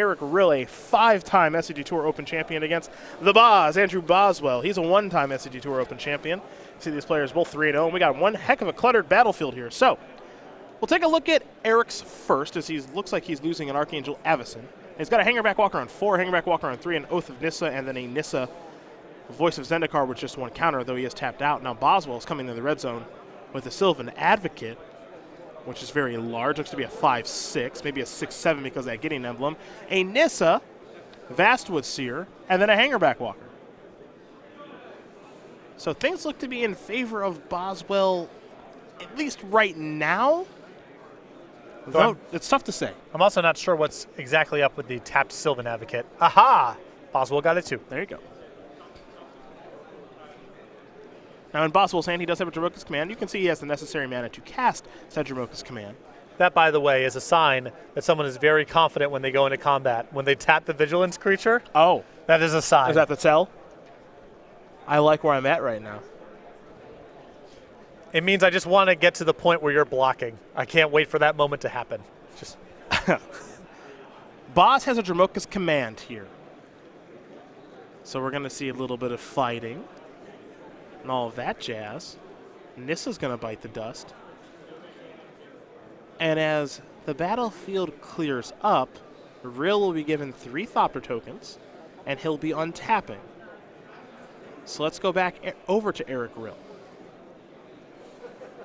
Eric Rill, a 5-time SCG Tour Open champion, against the Boz, Andrew Boswell. He's a 1-time SCG Tour Open champion. See these players both 3-0, and we got one heck of a cluttered battlefield here. So we'll take a look at Eric's first, as he looks like he's losing an Archangel Avacyn. He's got a Hangerback Walker on 4, Hangerback Walker on 3, an Oath of Nissa, and then a Nissa Voice of Zendikar with just 1 counter, though he is tapped out. Now Boswell is coming to the red zone with a Sylvan Advocate, which is very large. Looks to be a 5/6, maybe a 6/7 because of that Gideon emblem. A Nissa, Vastwood Seer, and then a Hangerback Walker. So things look to be in favor of Boswell, at least right now. Though it's tough to say. I'm also not sure what's exactly up with the tapped Sylvan Advocate. Aha! Boswell got it too. There you go. Now in Boswell's hand, he does have a Dromoka's Command. You can see he has the necessary mana to cast said Dromoka's Command. That, by the way, is a sign that someone is very confident when they go into combat. When they tap the Vigilance creature, oh, that is a sign. Is that the tell? I like where I'm at right now. It means I just want to get to the point where you're blocking. I can't wait for that moment to happen. Just Boz has a Dromoka's Command here. So we're going to see a little bit of fighting and all of that jazz. Nissa's going to bite the dust. And as the battlefield clears up, Rill will be given 3 Thopter tokens, and he'll be untapping. So let's go back over to Eric Rill.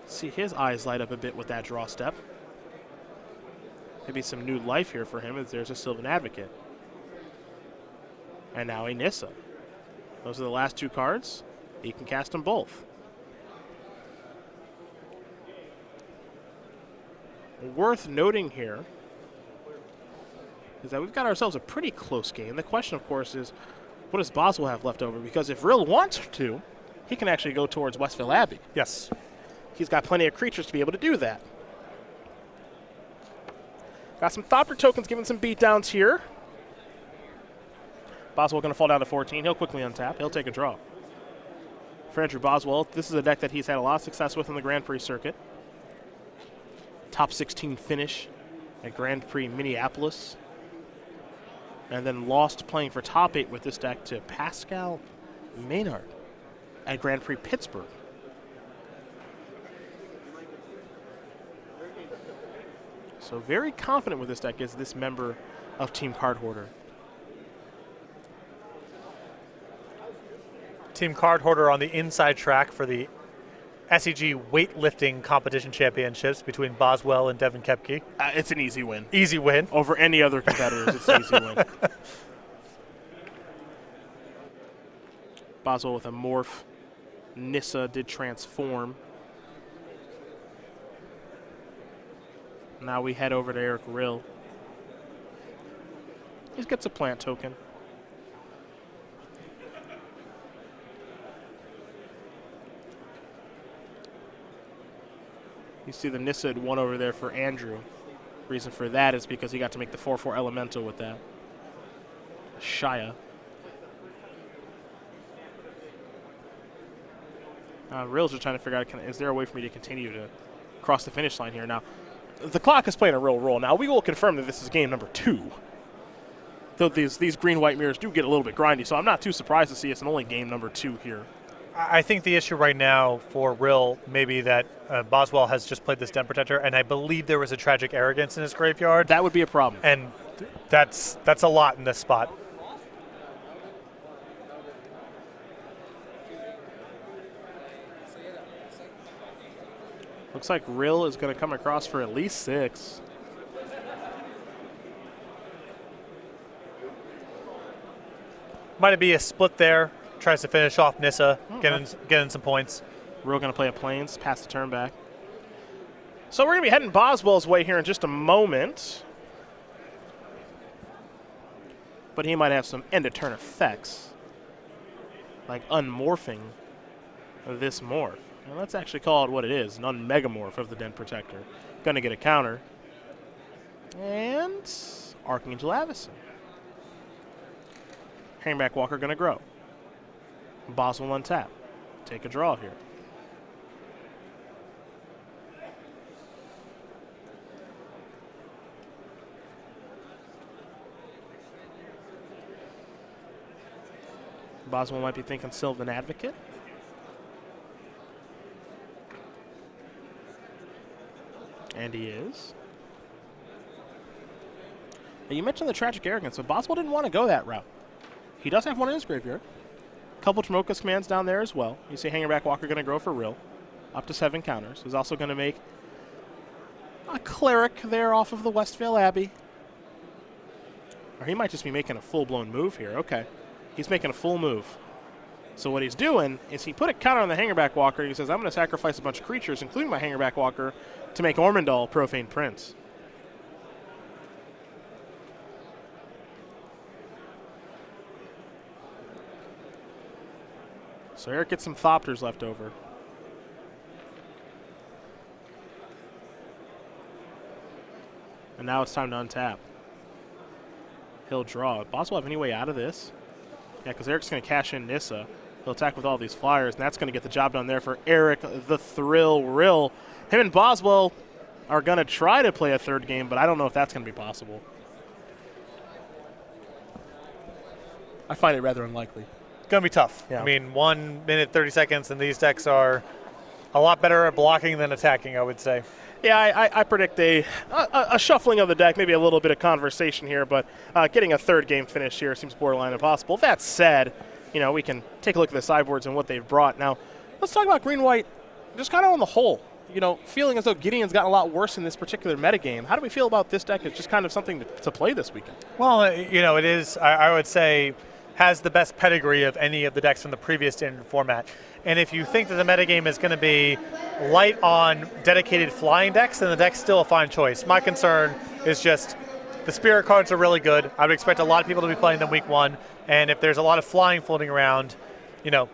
See his eyes light up a bit with that draw step. Maybe some new life here for him as there's a Sylvan Advocate. And now a Nissa. Those are the last 2 cards. He can cast them both. Worth noting here is that we've got ourselves a pretty close game. The question, of course, is what does Boswell have left over? Because if Rill wants to, he can actually go towards Westville Abbey. Yes. He's got plenty of creatures to be able to do that. Got some Thopter tokens giving some beatdowns here. Boswell going to fall down to 14. He'll quickly untap. He'll take a draw. For Andrew Boswell, this is a deck that he's had a lot of success with in the Grand Prix circuit. Top 16 finish at Grand Prix Minneapolis. And then lost playing for top 8 with this deck to Pascal Maynard at Grand Prix Pittsburgh. So very confident with this deck is this member of Team Card Hoarder. Team Card Hoarder on the inside track for the SCG weightlifting competition championships between Boswell and Devin Kepke. It's an easy win. Easy win. Over any other competitors, it's an easy win. Boswell with a morph. Nissa did transform. Now we head over to Eric Rill. He gets a plant token. You see the Nissa had 1 over there for Andrew. Reason for that is because he got to make the 4/4 elemental with that. Shia. Rill's just trying to figure out, is there a way for me to continue to cross the finish line here? Now, the clock is playing a real role. Now, we will confirm that this is game number 2. Though these green-white mirrors do get a little bit grindy, so I'm not too surprised to see it's only game number 2 here. I think the issue right now for Rill may be that Boswell has just played this Den Protector, and I believe there was a Tragic Arrogance in his graveyard. That would be a problem. And that's a lot in this spot. Looks like Rill is going to come across for at least 6. Might be a split there. Tries to finish off Nissa, getting some points. Rill going to play a Plains, pass the turn back. So we're going to be heading Boswell's way here in just a moment. But he might have some end-of-turn effects, like unmorphing this morph. And let's actually call it what it is, an unmegamorph of the Den Protector. Going to get a counter. And Archangel Avacyn. Hangerback Walker going to grow. Boswell untap. Take a draw here. Boswell might be thinking Sylvan Advocate. And he is. Now you mentioned the Tragic Arrogance, but Boswell didn't want to go that route. He does have one in his graveyard. A couple Trimoka's commands down there as well. You see Hangerback Walker going to grow for Rill. Up to 7 counters. He's also going to make a Cleric there off of the Westvale Abbey. Or he might just be making a full-blown move here. Okay. He's making a full move. So what he's doing is he put a counter on the Hangerback Walker. He says, I'm going to sacrifice a bunch of creatures, including my Hangerback Walker, to make Ormondal Profane Prince. So Eric gets some Thopters left over. And now it's time to untap. He'll draw. Boswell have any way out of this? Yeah, because Eric's going to cash in Nissa. He'll attack with all these flyers, and that's going to get the job done there for Eric the Thrill Rill. Him and Boswell are going to try to play a third game, but I don't know if that's going to be possible. I find it rather unlikely. Going to be tough. Yeah. I mean, 1 minute, 30 seconds, and these decks are a lot better at blocking than attacking, I would say. Yeah, I predict a shuffling of the deck, maybe a little bit of conversation here, but getting a third game finish here seems borderline impossible. That said, you know, we can take a look at the sideboards and what they've brought. Now, let's talk about green-white just kind of on the whole. You know, feeling as though Gideon's gotten a lot worse in this particular metagame. How do we feel about this deck? It's just kind of something to play this weekend. Well, you know, it is, I would say, has the best pedigree of any of the decks from the previous standard format. And if you think that the metagame is going to be light on dedicated flying decks, then the deck's still a fine choice. My concern is just the spirit cards are really good. I would expect a lot of people to be playing them week 1. And if there's a lot of flying floating around, you know,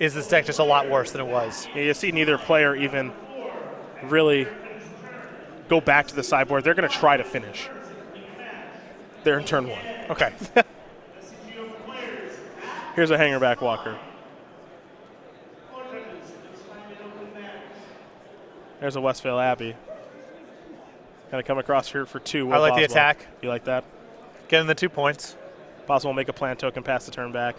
is this deck just a lot worse than it was? Yeah, you see neither player even really go back to the sideboard. They're going to try to finish. They're in turn 1. Okay. Here's a Hangerback Walker. There's a Westvale Abbey. Going to come across here for 2. I like Boswell. the attack. You like that? Getting the 2 points. Boswell will make a plant token, pass the turn back.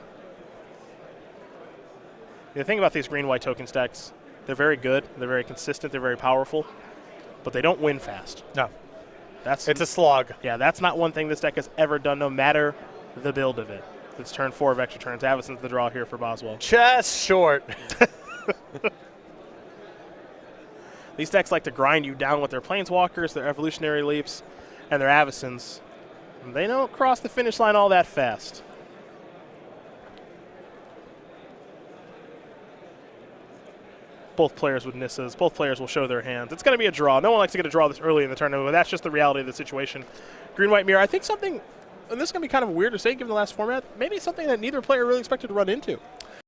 The thing about these green-white token stacks, they're very good, they're very consistent, they're very powerful, but they don't win fast. No. It's a slog. Yeah, that's not one thing this deck has ever done, no matter the build of it. It's turn 4 of extra turns. Avison's the draw here for Boswell. Just short. These decks like to grind you down with their Planeswalkers, their Evolutionary Leaps, and their Avisons. They don't cross the finish line all that fast. Both players with Nissas. Both players will show their hands. It's going to be a draw. No one likes to get a draw this early in the tournament, but that's just the reality of the situation. Green-White Mirror, I think something, and this is going to be kind of weird to say given the last format, maybe something that neither player really expected to run into.